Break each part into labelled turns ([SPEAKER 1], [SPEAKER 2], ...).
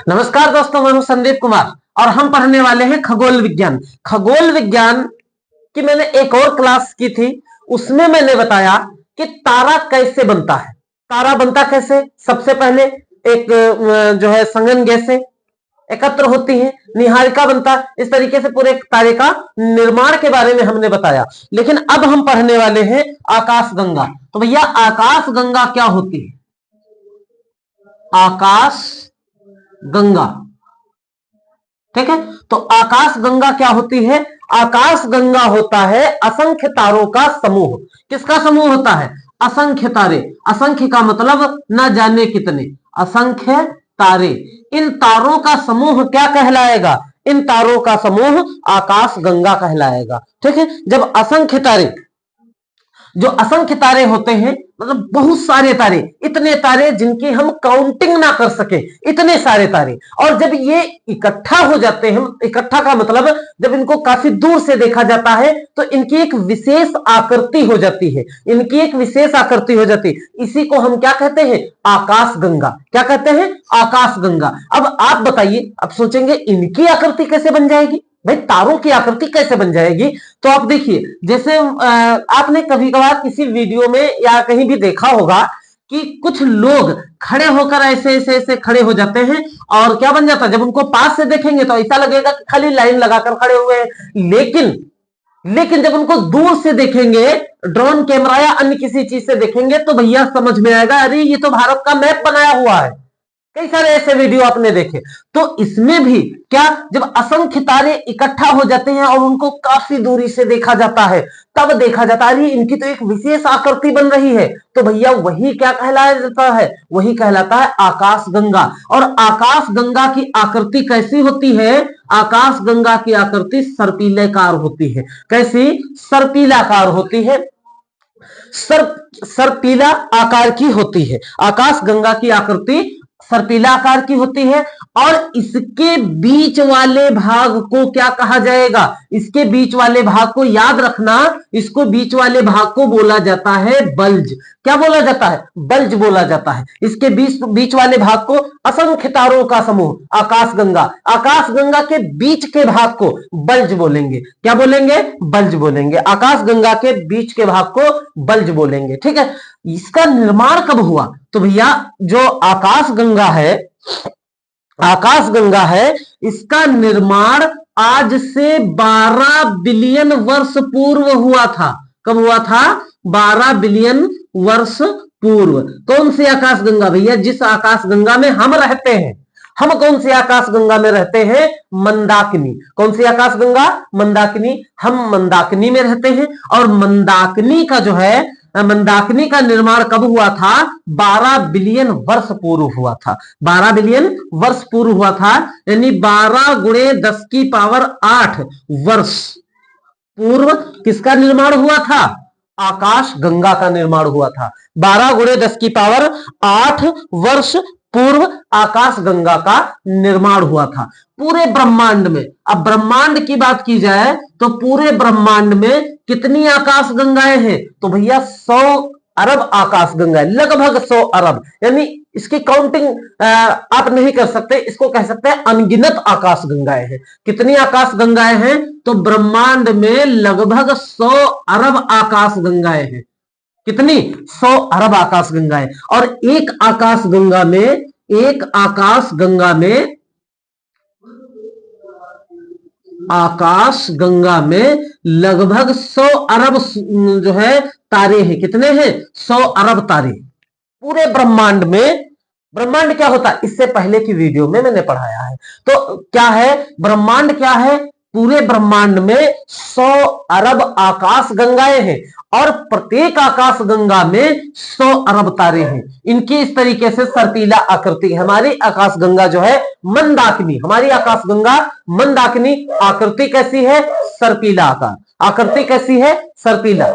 [SPEAKER 1] नमस्कार दोस्तों, मैं हूं संदीप कुमार और हम पढ़ने वाले हैं खगोल विज्ञान। खगोल विज्ञान की मैंने एक और क्लास की थी, उसमें मैंने बताया कि तारा कैसे बनता है। तारा बनता कैसे? सबसे पहले एक जो है संघन गैसें एकत्र होती हैं, निहारिका बनता है। इस तरीके से पूरे तारे का निर्माण के बारे में हमने बताया। लेकिन अब हम पढ़ने वाले हैं आकाशगंगा। तो भैया आकाशगंगा क्या होती है? आकाश गंगा, ठीक है। तो आकाश गंगा क्या होती है? आकाश गंगा होता है असंख्य तारों का समूह। किसका समूह होता है? असंख्य तारे। असंख्य का मतलब न जाने कितने, असंख्य तारे। इन तारों का समूह क्या कहलाएगा? इन तारों का समूह आकाश गंगा कहलाएगा, ठीक है। जब असंख्य तारे, जो असंख्य तारे होते हैं मतलब बहुत सारे तारे, इतने तारे जिनकी हम काउंटिंग ना कर सके, इतने सारे तारे। और जब ये इकट्ठा हो जाते हैं, इकट्ठा का मतलब जब इनको काफी दूर से देखा जाता है तो इनकी एक विशेष आकृति हो जाती है, इनकी एक विशेष आकृति हो जाती है। इसी को हम क्या कहते हैं? आकाश गंगा। क्या कहते हैं? आकाश गंगा। अब आप बताइए, अब सोचेंगे इनकी आकृति कैसे बन जाएगी? भाई तारों की आकृति कैसे बन जाएगी? तो आप देखिए, जैसे आपने कभी कभार किसी वीडियो में या कहीं भी देखा होगा कि कुछ लोग खड़े होकर ऐसे ऐसे ऐसे खड़े हो जाते हैं और क्या बन जाता है? जब उनको पास से देखेंगे तो ऐसा लगेगा कि खाली लाइन लगाकर खड़े हुए हैं, लेकिन जब उनको दूर से देखेंगे, ड्रोन कैमरा या अन्य किसी चीज से देखेंगे तो भैया समझ में आएगा, अरे ये तो भारत का मैप बनाया हुआ है। कई सारे ऐसे वीडियो आपने देखे। तो इसमें भी क्या, जब असंख्य तारे इकट्ठा हो जाते हैं और उनको काफी दूरी से देखा जाता है, तब देखा जाता है इनकी तो एक विशेष आकृति बन रही है। तो भैया वही क्या कहलाया जाता है? वही कहलाता है आकाश गंगा। और आकाश गंगा की आकृति कैसी होती है? आकाश गंगा की आकृति सर्पिलाकार होती है। कैसी? सर्पिलाकार होती है, सर्पिला आकार की होती है। आकाश गंगा की आकृति सर्पिला आकार की होती है। और इसके बीच वाले भाग को क्या कहा जाएगा? इसके बीच वाले भाग को याद रखना, इसको बीच वाले भाग को बोला जाता है बल्ज। क्या बोला जाता है? बल्ज बोला जाता है। इसके बीच वाले भाग को असंख्य तारों का समूह आकाश गंगा, आकाश गंगा के बीच के भाग को बल्ज बोलेंगे। क्या बोलेंगे? बल्ज बोलेंगे। आकाश गंगा के बीच के भाग को बल्ज बोलेंगे, ठीक है। इसका निर्माण कब हुआ? तो भैया जो आकाश गंगा है, इसका निर्माण आज से 12 बिलियन वर्ष पूर्व हुआ था। कब हुआ था? 12 बिलियन वर्ष पूर्व। कौन सी आकाश गंगा? भैया जिस आकाश गंगा में हम रहते हैं। हम कौन सी आकाश गंगा में रहते हैं? मंदाकिनी। कौन सी आकाश गंगा? मंदाकिनी। हम मंदाकिनी में रहते हैं। और मंदाकिनी का जो है, मंदाकिनी का निर्माण कब हुआ था? 12 बिलियन वर्ष पूर्व हुआ था। 12 बिलियन वर्ष पूर्व हुआ था, यानी 12 गुणे 10 की पावर 8 वर्ष पूर्व किसका निर्माण हुआ था? आकाश गंगा का निर्माण हुआ था। 12 गुणे 10 की पावर 8 वर्ष पूर्व आकाश गंगा का निर्माण हुआ था। पूरे ब्रह्मांड में, अब ब्रह्मांड की बात की जाए तो पूरे ब्रह्मांड में कितनी आकाश गंगाएं हैं? तो भैया 100 अरब आकाश गंगाएं, लगभग 100 अरब। यानी इसकी काउंटिंग आप नहीं कर सकते, इसको कह सकते हैं अनगिनत आकाश गंगाएं हैं। कितनी आकाश गंगाएं हैं? तो ब्रह्मांड में लगभग 100 अरब आकाश गंगाएं हैं। कितनी? 100 अरब आकाश गंगाएं। और एक आकाश गंगा में लगभग 100 अरब जो है तारे हैं। कितने हैं? 100 अरब तारे पूरे ब्रह्मांड में। ब्रह्मांड क्या होता है? इससे पहले की वीडियो में मैंने पढ़ाया है। तो क्या है ब्रह्मांड? क्या है? पूरे ब्रह्मांड में 100 अरब आकाश गंगाएं हैं और प्रत्येक आकाश गंगा में 100 अरब तारे हैं। इनकी इस तरीके से सर्पिला आकृति। हमारी आकाश गंगा जो है मंदाकिनी, हमारी आकाश गंगा मंदाकिनी आकृति कैसी है? सर्पिला आकार। आकृति कैसी है? सर्पिला।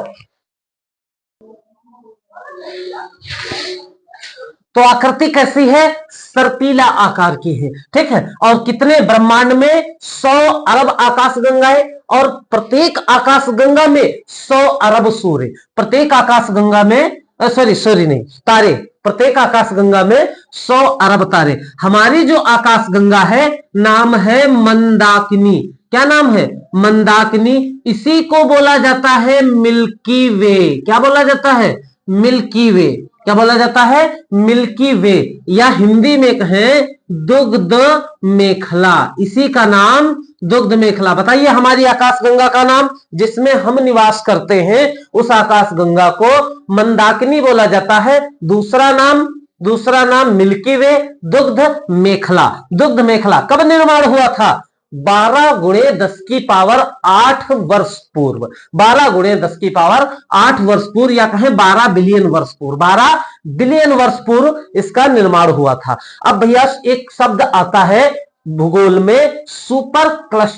[SPEAKER 1] तो आकृति कैसी है? सर्पिला आकार की है, ठीक है। और कितने? ब्रह्मांड में 100 अरब आकाश गंगाएं और प्रत्येक आकाशगंगा में 100 अरब सूर्य, प्रत्येक आकाशगंगा में सॉरी नहीं तारे, प्रत्येक आकाशगंगा में 100 अरब तारे। हमारी जो आकाशगंगा है नाम है मंदाकिनी। क्या नाम है? मंदाकिनी। इसी को बोला जाता है मिल्की वे। क्या बोला जाता है? मिल्की वे। क्या बोला जाता है? मिल्की वे, या हिंदी में कहें दुग्ध मेखला। इसी का नाम दुग्ध मेखला। बताइए हमारी आकाशगंगा का नाम, जिसमें हम निवास करते हैं, उस आकाशगंगा को मंदाकिनी बोला जाता है। दूसरा नाम मिल्की वे, दुग्ध मेखला। दुग्ध मेखला कब निर्माण हुआ था? 12 गुणे 10 की पावर 8 वर्ष पूर्व। 12 गुणे 10 की पावर 8 वर्ष पूर्व, या कहें 12 बिलियन वर्ष पूर्व। 12 बिलियन वर्ष पूर्व इसका निर्माण हुआ था। अब भैया एक शब्द आता है भूगोल में, सुपर क्लस्टर।